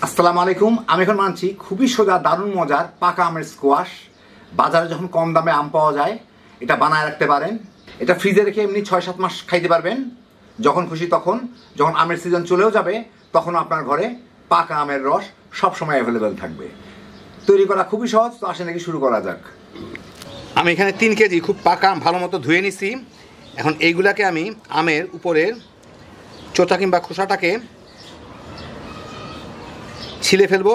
আসসালামু আলাইকুম। আমি এখন মানছি খুবই সোজা দারুণ মজার পাকা আমের স্কোয়াশ। বাজারে যখন কম দামে আম পাওয়া যায় এটা বানায় রাখতে পারেন। এটা ফ্রিজে রেখে এমনি 6-7 মাস খাইতে পারবেন, যখন খুশি তখন। যখন আমের সিজন চলেও যাবে তখন আপনার ঘরে পাকা আমের রস সবসময় অ্যাভেলেবেল থাকবে। তৈরি করা খুবই সহজ, তো আসে নাকি শুরু করা যাক। আমি এখানে 3 কেজি খুব পাকা আম ভালো মতো ধুয়ে নিছি। এখন এইগুলাকে আমি আমের উপরের চোচা কিংবা খোসাটাকে ছিলে ফেলবো।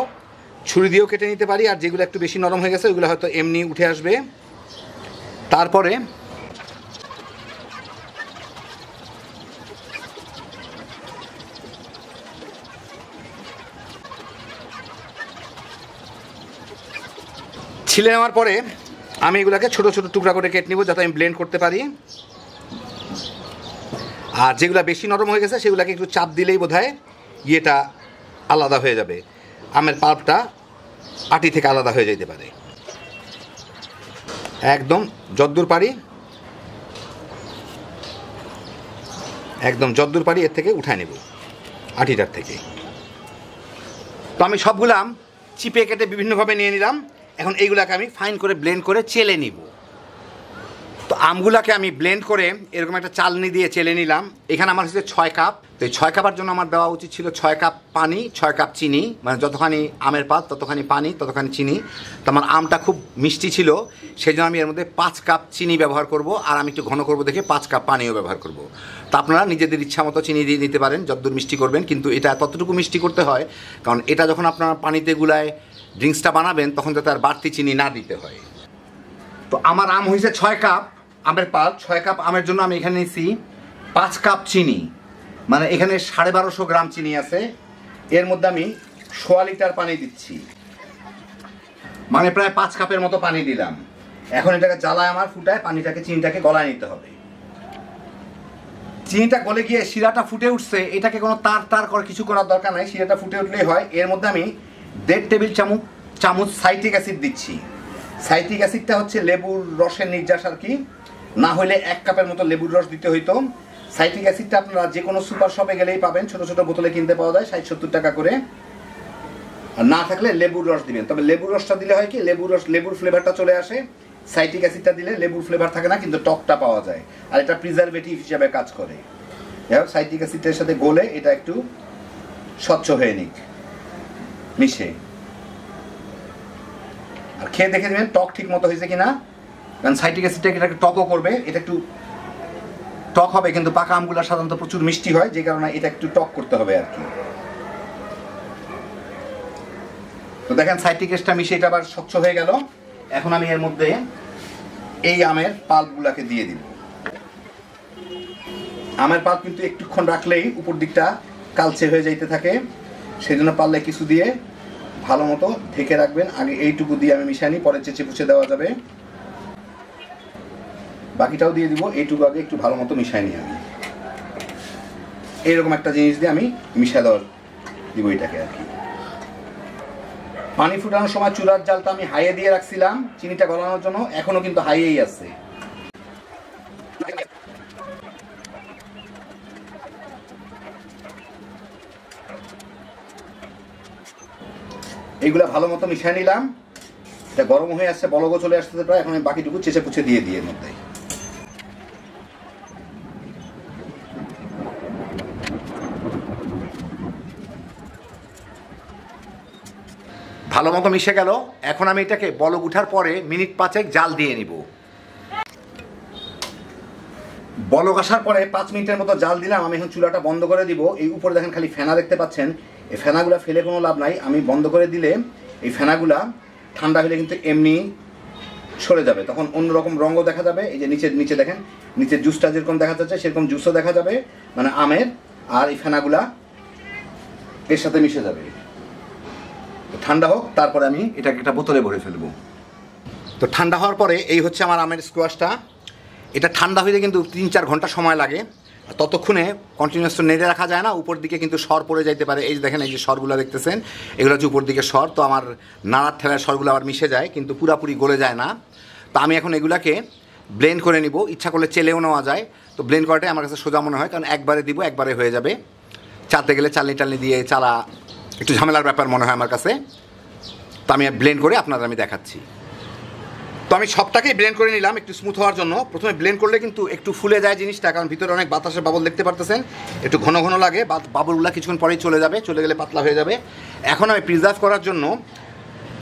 ছুরি দিয়েও কেটে নিতে পারি, আর যেগুলো একটু বেশি নরম হয়ে গেছে ওইগুলো হয়তো এমনি উঠে আসবে। তারপরে ছিলে নেওয়ার পরে আমি এগুলোকে ছোট ছোট টুকরা করে কেটে নিব, যাতে আমি ব্লেন্ড করতে পারি। আর যেগুলো বেশি নরম হয়ে গেছে সেগুলোকে একটু চাপ দিলেই বোধহয় ইয়েটা আলাদা হয়ে যাবে, আমের পাল্পটা আটি থেকে আলাদা হয়ে যেতে পারে। একদম যদ্দূর পারি এর থেকে উঠায় নেব আটিটার থেকে। তো আমি সবগুলো আম চিপে কেটে বিভিন্নভাবে নিয়ে নিলাম। এখন এইগুলাকে আমি ফাইন করে ব্লেন্ড করে চেলে নিব। তো আমগুলাকে আমি ব্লেন্ড করে এরকম একটা চালনি দিয়ে চেলে নিলাম। এখানে আমার হচ্ছে 6 কাপ। তো এই 6 কাপের জন্য আমার দেওয়া উচিত ছিল 6 কাপ পানি, 6 কাপ চিনি, মানে যতখানি আমের পাত ততখানি পানি ততখানি চিনি। তো আমার আমটা খুব মিষ্টি ছিল, সেই জন্য আমি এর মধ্যে 5 কাপ চিনি ব্যবহার করব, আর আমি একটু ঘন করব দেখে 5 কাপ পানিও ব্যবহার করব। তো আপনারা নিজেদের ইচ্ছা মতো চিনি দিয়ে নিতে পারেন যতদূর মিষ্টি করবেন, কিন্তু এটা ততটুকু মিষ্টি করতে হয় কারণ এটা যখন আপনারা পানিতে গুলায় ড্রিঙ্কসটা বানাবেন তখন যাতে আর বাড়তি চিনি না দিতে হয়। তো আমার আম হয়েছে 6 কাপ আমের পাল্প। 6 কাপ আমের জন্য আমি এখানে নিয়েছি 5 কাপ চিনি, মানে এখানে 1250 গ্রাম চিনি আছে। এর মধ্যে আমি 1.25 লিটার পানি দিচ্ছি, মানে প্রায় 5 কাপের মতো পানি দিলাম। এখন এটাকে জ্বালায় আমার ফুটায় পানিটাকে চিনিটাকে গলায় নিতে হবে। চিনিটা গলে গিয়ে শিরাটা ফুটে উঠছে, এটাকে কোনো তার করে কিছু করার দরকার নাই, শিরাটা ফুটে উঠলেই হয়। এর মধ্যে আমি 1.5 টেবিল চামচ সাইট্রিক অ্যাসিড দিচ্ছি। সাইট্রিক অ্যাসিডটা হচ্ছে লেবুর রসের নির্যাস আর কি, না হলে 1 কাপের মতো লেবুর রস দিতে হইতো। সাইট্রিক অ্যাসিডটা আপনারা যে কোনো সুপার শপে গেলেই পাবেন, ছোট ছোট বোতলে কিনতে পাওয়া যায় 60-70 টাকা করে। আর না থাকলে লেবুর রস দিবেন, তবে লেবুর রসটা দিলে হয় কি লেবুর ফ্লেভারটা চলে আসে। সাইট্রিক অ্যাসিডটা দিলে লেবুর ফ্লেভার থাকে না, কিন্তু টকটা পাওয়া যায়, আর এটা প্রিজারভেটিভ হিসাবে কাজ করে। সাইট্রিক অ্যাসিডের সাথে গলে এটা একটু স্বচ্ছ হয়ে নিক মিশে, আর খেয়ে দেখে নেবেন টক ঠিক মতো হয়েছে কিনা, কারণ সাইট্রিক অ্যাসিডটা এটাকে টকও করবে। এটা একটু টক হবে, কিন্তু পাকা আমগুলো সাধারণত প্রচুর মিষ্টি হয়, যে কারণে এটা একটু টক করতে হবে আর কি। তো দেখেন সাইট্রিক অ্যাসিডটা মিশে এটা আবার স্বচ্ছ হয়ে গেল। এখন আমি এর মধ্যে এই আমের পাল্পগুলোকে দিয়ে দিব। আমের পাল্প কিন্তু একটুক্ষণ রাখলেই উপর দিকটা কালচে হয়ে যাইতে থাকে, সেই জন্য পারলে কিছু দিয়ে ভালো মতো ঢেকে রাখবেন। আগে এইটুকু দিয়ে আমি মিশাই নিই, পরে চেঁচে পুছে দেওয়া যাবে। বাকিটাও দিয়ে দিব, এইটুকু আগে একটু ভালো মতো মিশাই নিই আমি। এইরকম একটা জিনিস দিয়ে আমি মিশা দেওয়ার দিব এটাকে আর কি। পানি ফুটানোর সময় চুলার জালটা আমি হাইয়ে দিয়ে রাখছিলাম চিনিটা গলানোর জন্য, এখনো কিন্তু হাইয়েই আছে। এইগুলা ভালো মতো মিশিয়ে নিলাম। এটা গরম হয়ে আসছে, বলগো চলে আসতে প্রায়। এখন আমি বাকিটুকু চেঁচে পুছে দিয়ে এর মধ্যে। ভালো মতো মিশে গেল। এখন আমি এটাকে বলক উঠার পরে মিনিট 5 জাল দিয়ে নিব। বলক আসার পরে 5 মিনিটের মতো জাল দিলাম। আমি এখন চুলাটা বন্ধ করে দিব। এই উপরে দেখেন খালি ফেনা দেখতে পাচ্ছেন, এই ফেনাগুলা ফেলে কোনো লাভ নাই। আমি বন্ধ করে দিলে এই ফেনাগুলা ঠান্ডা হলে কিন্তু এমনি সরে যাবে, তখন অন্যরকম রঙও দেখা যাবে। এই যে নিচে দেখেন, নিচের জুসটা যেরকম দেখা যাচ্ছে সেরকম জুসও দেখা যাবে, মানে আমের। আর এই ফেনাগুলা এর সাথে মিশে যাবে। ঠান্ডা হোক, তারপরে আমি এটাকে একটা বোতলে ভরে ফেলবো। তো ঠান্ডা হওয়ার পরে এই হচ্ছে আমার আমের স্কোয়াশটা। এটা ঠান্ডা হইলে কিন্তু 3-4 ঘন্টা সময় লাগে, ততক্ষণে কন্টিনিউয়াস তো নেড়ে রাখা যায় না, উপর দিকে কিন্তু সর পড়ে যাইতে পারে। এই যে দেখেন, এই যে সরগুলো দেখতেছেন এগুলো হচ্ছে উপর দিকে সর। তো আমার নাড়ার ঠেলার সরগুলো আবার মিশে যায়, কিন্তু পুরাপুরি গলে যায় না। তো আমি এখন এগুলাকে ব্লেন্ড করে নিব। ইচ্ছা করলে চেলেও নেওয়া যায়, তো ব্লেন্ড করাটাই আমার কাছে সোজা মনে হয়, কারণ একবারে দিব একবারে হয়ে যাবে। চালতে গেলে চালনি দিয়ে চালা একটু ঝামেলার ব্যাপার মনে হয় আমার কাছে। তো আমি ব্লেন্ড করে আপনাদের আমি দেখাচ্ছি। তো আমি সবটাকেই ব্লেন্ড করে নিলাম একটু স্মুথ হওয়ার জন্য। প্রথমে ব্লেন্ড করলে কিন্তু একটু ফুলে যায় জিনিসটা, কারণ ভিতরে অনেক বাতাসের বাবল দেখতে পারতেছেন, একটু ঘন ঘন লাগে, বাবলগুলো কিছুক্ষণ পরেই চলে যাবে, চলে গেলে পাতলা হয়ে যাবে। এখন আমি প্রিজার্ভ করার জন্য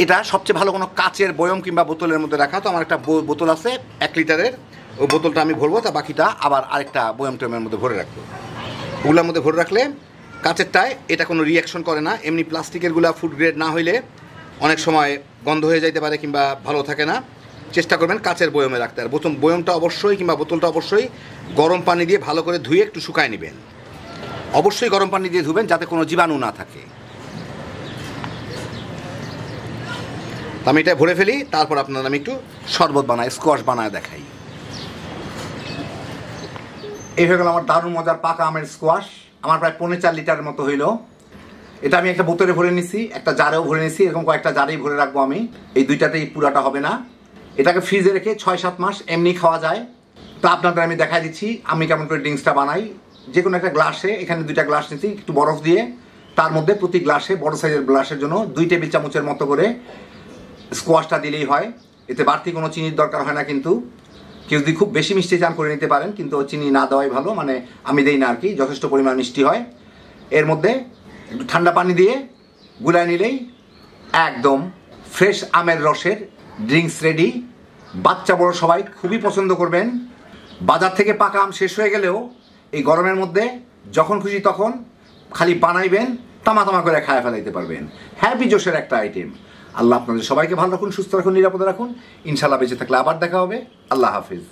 এটা সবচেয়ে ভালো কোনো কাচের বয়ম কিংবা বোতলের মধ্যে রাখা। তো আমার একটা বোতল আছে 1 লিটারের, ওই বোতলটা আমি ভরবো, তা বাকিটা আবার আরেকটা বয়ম টয়মের মধ্যে ভরে রাখবো। ওগুলোর মধ্যে ভরে রাখলে কাচেরটায় এটা কোনো রিয়াকশন করে না। এমনি প্লাস্টিকেরগুলো ফুড গ্রেড না হইলে অনেক সময় গন্ধ হয়ে যাইতে পারে কিংবা ভালো থাকে না। চেষ্টা করবেন কাচের বয়মে রাখতে। আর বয়মটা অবশ্যই কিংবা বোতলটা অবশ্যই গরম পানি দিয়ে ভালো করে ধুয়ে একটু শুকায় নেবেন। অবশ্যই গরম পানি দিয়ে ধুবেন যাতে কোনো জীবাণু না থাকে। আমি এটা ভরে ফেলি, তারপর আপনার আমি একটু শরবত বানাই, স্কোয়াশ বানায় দেখাই। এই হয়ে গেল আমার দারুণ মজার পাকা আমের স্কোয়াশ। আমার প্রায় 4.5 লিটারের মতো হইল। এটা আমি একটা বোতলে ভরে নিছি, একটা জারেও ভরে নিছি, এরকম কয়েকটা জারেই ভরে রাখবো আমি। এই দুইটাতেই পুরাটা হবে না। এটাকে ফ্রিজে রেখে 6-7 মাস এমনি খাওয়া যায়। তো আপনাদের আমি দেখাই দিচ্ছি আমি কেমন করে ড্রিঙ্কসটা বানাই। যে কোনো একটা গ্লাসে, এখানে 2টা গ্লাস নিচ্ছি, একটু বরফ দিয়ে তার মধ্যে প্রতি গ্লাসে, বড় সাইজের গ্লাসের জন্য 2 টেবিল চামচের মতো করে স্কোয়াশটা দিলেই হয়। এতে বাড়তি কোনো চিনির দরকার হয় না। কিন্তু কেউ যদি খুব বেশি মিষ্টি চান করে নিতে পারেন, কিন্তু চিনি না দেওয়াই ভালো, মানে আমি দেই না আর কি, যথেষ্ট পরিমাণ মিষ্টি হয়। এর মধ্যে একটু ঠান্ডা পানি দিয়ে গুলায় নিলেই একদম ফ্রেশ আমের রসের ড্রিঙ্কস রেডি। বাচ্চা বড় সবাই খুবই পছন্দ করবেন। বাজার থেকে পাকা আম শেষ হয়ে গেলেও এই গরমের মধ্যে যখন খুশি তখন খালি বানাইবেন, তামা তামা করে খায় ফেলাইতে পারবেন। হ্যাপি জোশের একটা আইটেম। আল্লাহ আপনাদের সবাইকে ভালো রাখুন, সুস্থ রাখুন, নিরাপদে রাখুন। ইনশাল্লাহ বেঁচে থাকলে আবার দেখা হবে। আল্লাহ হাফিজ।